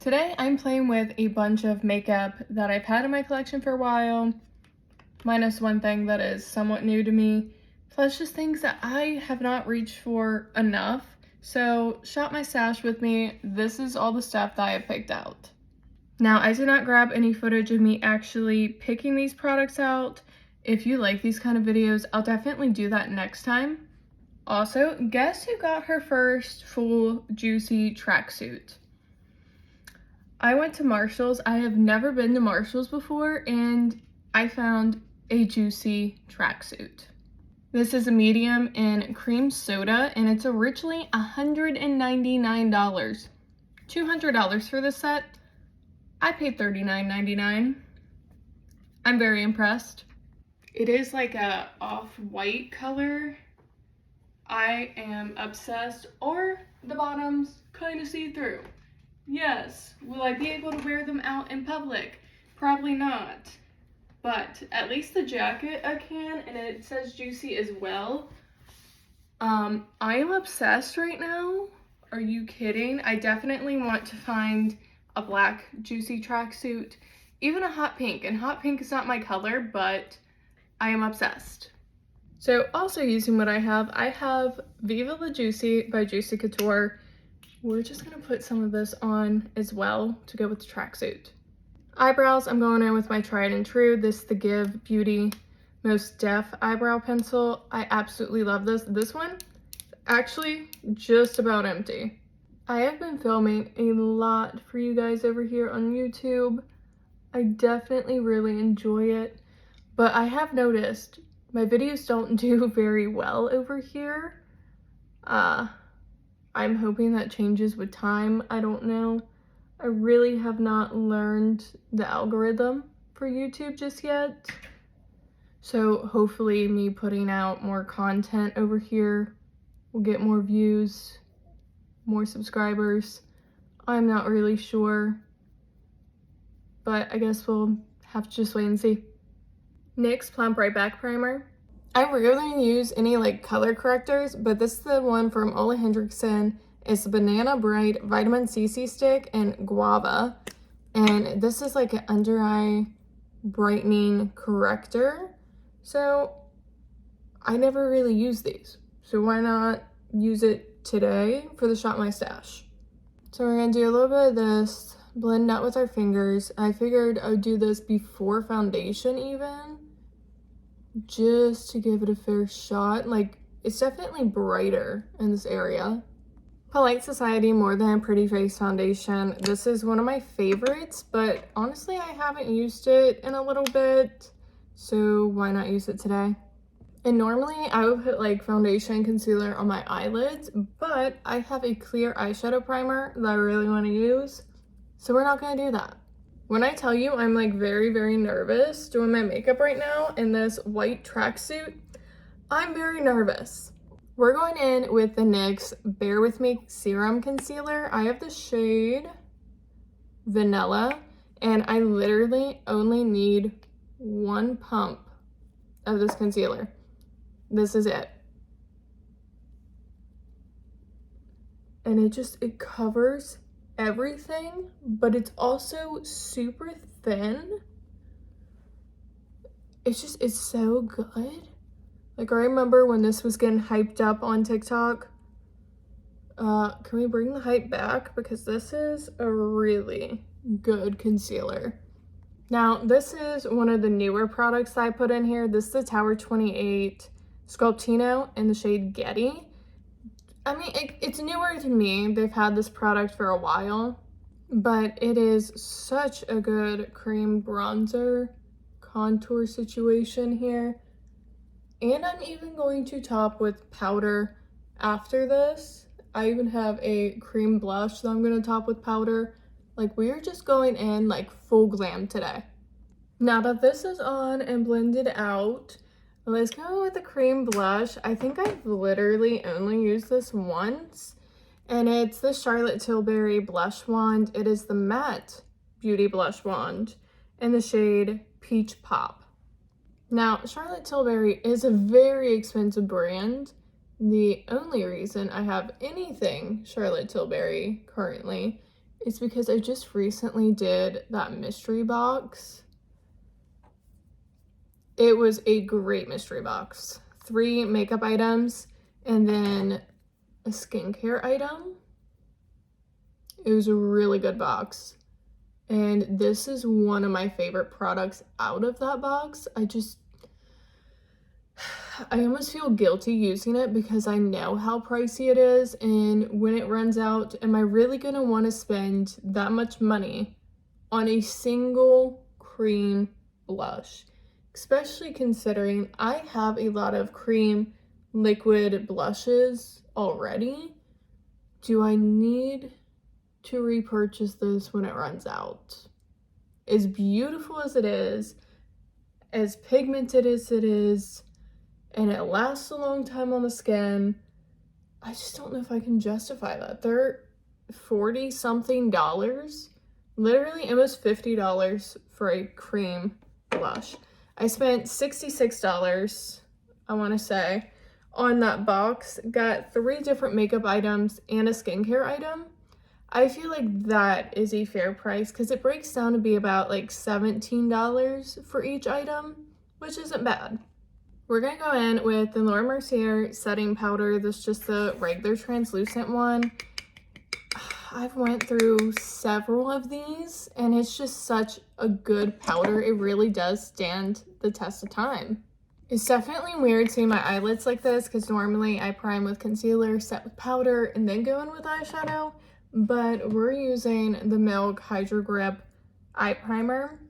Today I'm playing with a bunch of makeup that I've had in my collection for a while, minus one thing that is somewhat new to me, plus just things that I have not reached for enough. So shop my stash with me. This is all the stuff that I have picked out. Now, I did not grab any footage of me actually picking these products out. If you like these kind of videos, I'll definitely do that next time. Also, guess who got her first full Juicy tracksuit? I went to Marshall's. I have never been to Marshall's before, and I found a Juicy tracksuit. This is a medium in cream soda, and it's originally $199. $200 for this set. I paid $39.99. I'm very impressed. It is like a off-white color. I am obsessed. Or the bottoms kind of see-through. Yes, will I be able to wear them out in public? Probably not. But at least the jacket I can, and it says Juicy as well. I am obsessed right now. Are you kidding? I definitely want to find a black Juicy tracksuit, even a hot pink. And hot pink is not my color, but I am obsessed. So also using what I have Viva La Juicy by Juicy Couture. We're just gonna put some of this on as well to go with the tracksuit. Eyebrows, I'm going in with my tried and true. This is the Give Beauty Most Def eyebrow pencil. I absolutely love this. This one, actually just about empty. I have been filming a lot for you guys over here on YouTube. I definitely really enjoy it, but I have noticed my videos don't do very well over here. I'm hoping that changes with time. I don't know. I really have not learned the algorithm for YouTube just yet. So hopefully me putting out more content over here will get more views, more subscribers. I'm not really sure, but I guess we'll have to just wait and see. NYX Plump Right Back Primer. I rarely use any like color correctors, but this is the one from Ole Hendrickson. It's Banana Bright Vitamin CC Stick and Guava. And this is like an under eye brightening corrector. So I never really use these. So why not use it today for the Shop My Stash? So we're gonna do a little bit of this, blend out with our fingers. I figured I would do this before foundation even, just to give it a fair shot. Like, it's definitely brighter in this area. Polite Society More Than Pretty Face Foundation. This is one of my favorites, but honestly I haven't used it in a little bit, so why not use it today? And normally I would put like foundation and concealer on my eyelids, but I have a clear eyeshadow primer that I really want to use, so we're not going to do that. When I tell you I'm like very, very nervous doing my makeup right now in this white tracksuit, I'm very nervous. We're going in with the NYX Bare With Me Serum Concealer. I have the shade Vanilla, and I literally only need one pump of this concealer. This is it. And it covers everything, but it's also super thin. It's so good. Like, I remember when this was getting hyped up on TikTok. Can we bring the hype back? Because this is a really good concealer. Now, this is one of the newer products I put in here. This is the Tower 28 Sculptino in the shade Getty. I mean, it's newer to me. They've had this product for a while, but it is such a good cream bronzer contour situation here. And I'm even going to top with powder after this. I even have a cream blush that I'm going to top with powder. Like, we are just going in like full glam today. Now that this is on and blended out, let's go with the cream blush. I think I've literally only used this once, and it's the Charlotte Tilbury Blush Wand. It is the Matte Beauty Blush Wand in the shade Peach Pop. Now, Charlotte Tilbury is a very expensive brand. The only reason I have anything Charlotte Tilbury currently is because I just recently did that mystery box. It was a great mystery box. 3 makeup items and then a skincare item. It was a really good box. And this is one of my favorite products out of that box. I almost feel guilty using it because I know how pricey it is, and when it runs out, am I really going to want to spend that much money on a single cream blush? Especially considering I have a lot of cream liquid blushes already. Do I need to repurchase this when it runs out? As beautiful as it is, as pigmented as it is, and it lasts a long time on the skin, I just don't know if I can justify that. They're $40 something, literally almost $50 for a cream blush. I spent $66, I want to say, on that box. Got 3 different makeup items and a skincare item. I feel like that is a fair price because it breaks down to be about like $17 for each item, which isn't bad. We're going to go in with the Laura Mercier setting powder. This is just the regular translucent one. I've went through several of these and it's just such a good powder. It really does stand the test of time. It's definitely weird seeing my eyelids like this because normally I prime with concealer, set with powder, and then go in with eyeshadow. But we're using the Milk Hydro Grip Eye Primer.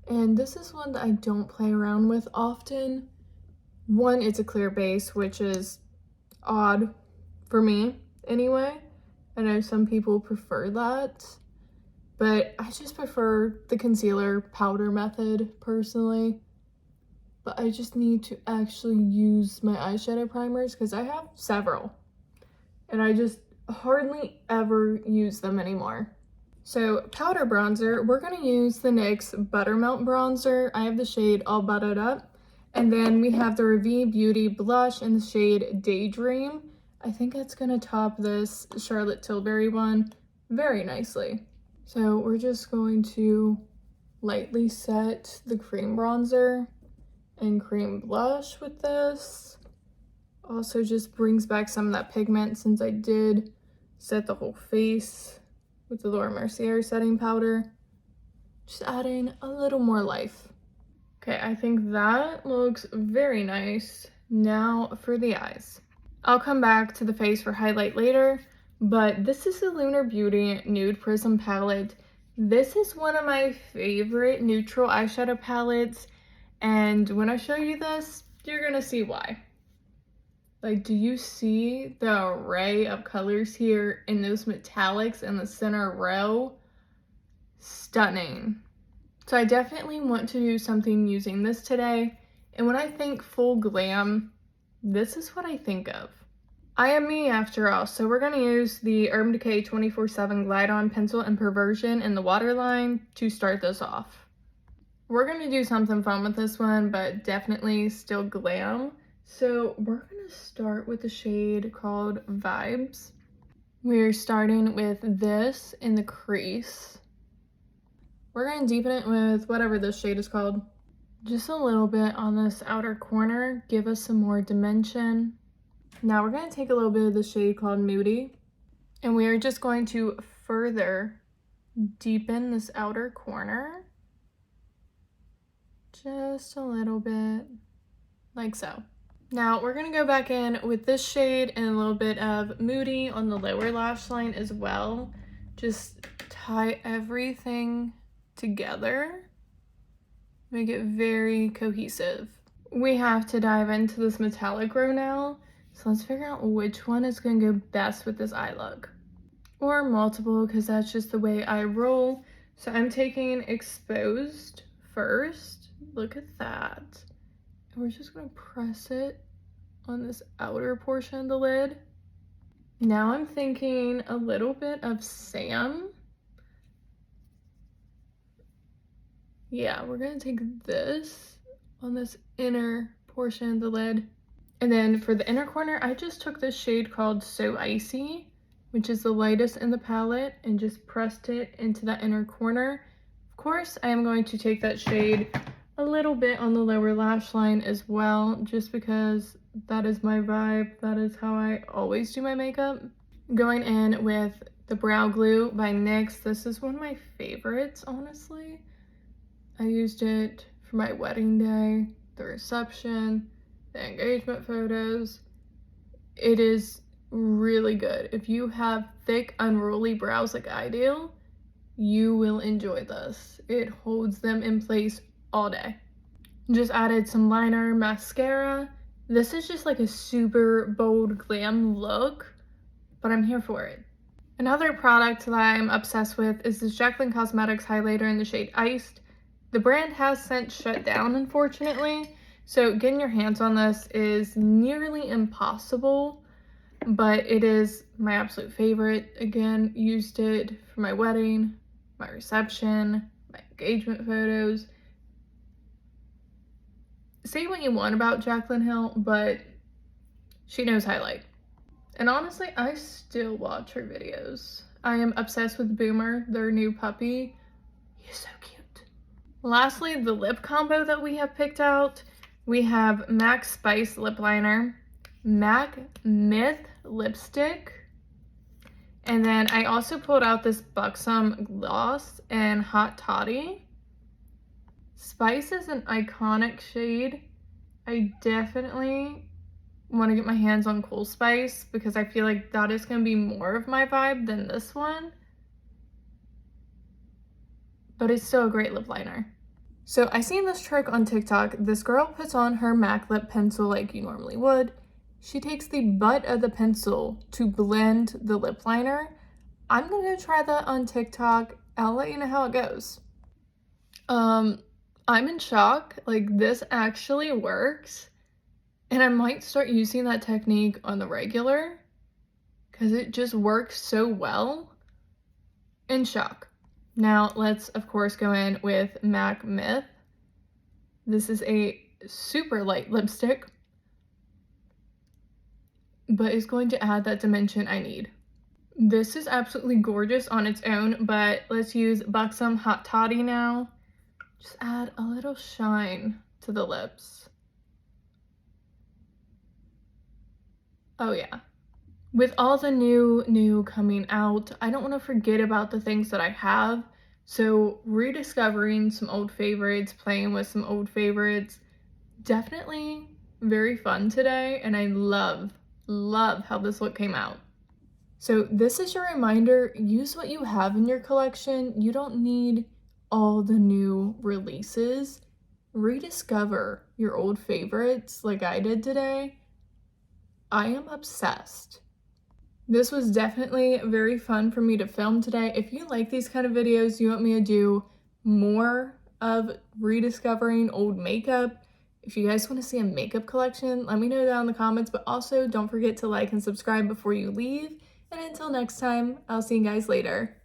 And this is one that I don't play around with often. One, it's a clear base, which is odd for me anyway. I know some people prefer that, but I just prefer the concealer powder method personally. But I just need to actually use my eyeshadow primers because I have several and I just hardly ever use them anymore. So powder bronzer, we're going to use the NYX Buttermelt bronzer. I have the shade All Buttered Up. And then we have the Revie Beauty blush in the shade Daydream. I think it's going to top this Charlotte Tilbury one very nicely. So we're just going to lightly set the cream bronzer and cream blush with this. Also just brings back some of that pigment since I did set the whole face with the Laura Mercier setting powder. Just adding a little more life. Okay, I think that looks very nice. Now for the eyes. I'll come back to the face for highlight later, but this is the Lunar Beauty Nude Prism palette. This is one of my favorite neutral eyeshadow palettes, and when I show you this, you're gonna see why. Like, do you see the array of colors here in those metallics in the center row? Stunning. So I definitely want to do something using this today. And when I think full glam, this is what I think of. I am me after all. So we're going to use the Urban Decay 24/7 Glide On Pencil in Perversion in the waterline to start this off. We're going to do something fun with this one, but definitely still glam. So we're going to start with the shade called Vibes. We're starting with this in the crease. We're going to deepen it with whatever this shade is called. Just a little bit on this outer corner, give us some more dimension. Now we're going to take a little bit of the shade called Moody, and we are just going to further deepen this outer corner. Just a little bit, like so. Now we're going to go back in with this shade and a little bit of Moody on the lower lash line as well. Just tie everything together, make it very cohesive. We have to dive into this metallic row now, so let's figure out which one is going to go best with this eye look, or multiple, because that's just the way I roll. So I'm taking Exposed first. Look at that. And we're just going to press it on this outer portion of the lid. Now I'm thinking a little bit of Sam. Yeah, we're going to take this on this inner portion of the lid. And then for the inner corner, I just took this shade called So Icy. which is the lightest in the palette, and just pressed it into that inner corner. Of course, I am going to take that shade a little bit on the lower lash line as well, just because that is my vibe. That is how I always do my makeup. Going in with the Brow Glue by NYX. This is one of my favorites, honestly. I used it for my wedding day, the reception, the engagement photos. It is really good. If you have thick, unruly brows like I do, you will enjoy this. It holds them in place all day. Just added some liner, mascara. This is just like a super bold glam look, but I'm here for it. Another product that I'm obsessed with is this Jaclyn Cosmetics highlighter in the shade Iced. The brand has since shut down, unfortunately, so getting your hands on this is nearly impossible, but it is my absolute favorite. Again, used it for my wedding, my reception, my engagement photos. Say what you want about Jaclyn Hill, but she knows highlight. And honestly, I still watch her videos. I am obsessed with Boomer, their new puppy. He's so cute. Lastly, the lip combo that we have picked out. We have MAC Spice Lip Liner, MAC Myth Lipstick, and then I also pulled out this Buxom Gloss in Hot Toddy. Spice is an iconic shade. I definitely want to get my hands on Cool Spice because I feel like that is going to be more of my vibe than this one. But it's still a great lip liner. So I seen this trick on TikTok. This girl puts on her MAC lip pencil like you normally would. She takes the butt of the pencil to blend the lip liner. I'm gonna try that on TikTok. I'll let you know how it goes. I'm in shock. Like, this actually works. And I might start using that technique on the regular because it just works so well. In shock. Now let's of course go in with MAC Myth. This is a super light lipstick, but it's going to add that dimension I need. This is absolutely gorgeous on its own, but let's use Buxom Hot Toddy now. Just add a little shine to the lips. Oh yeah. With all the new coming out, I don't want to forget about the things that I have. So rediscovering some old favorites, playing with some old favorites, definitely very fun today. And I love how this look came out. So this is your reminder, use what you have in your collection. You don't need all the new releases. Rediscover your old favorites like I did today. I am obsessed. This was definitely very fun for me to film today. If you like these kind of videos, you want me to do more of rediscovering old makeup, if you guys want to see a makeup collection, let me know down in the comments, but also don't forget to like and subscribe before you leave. And until next time, I'll see you guys later.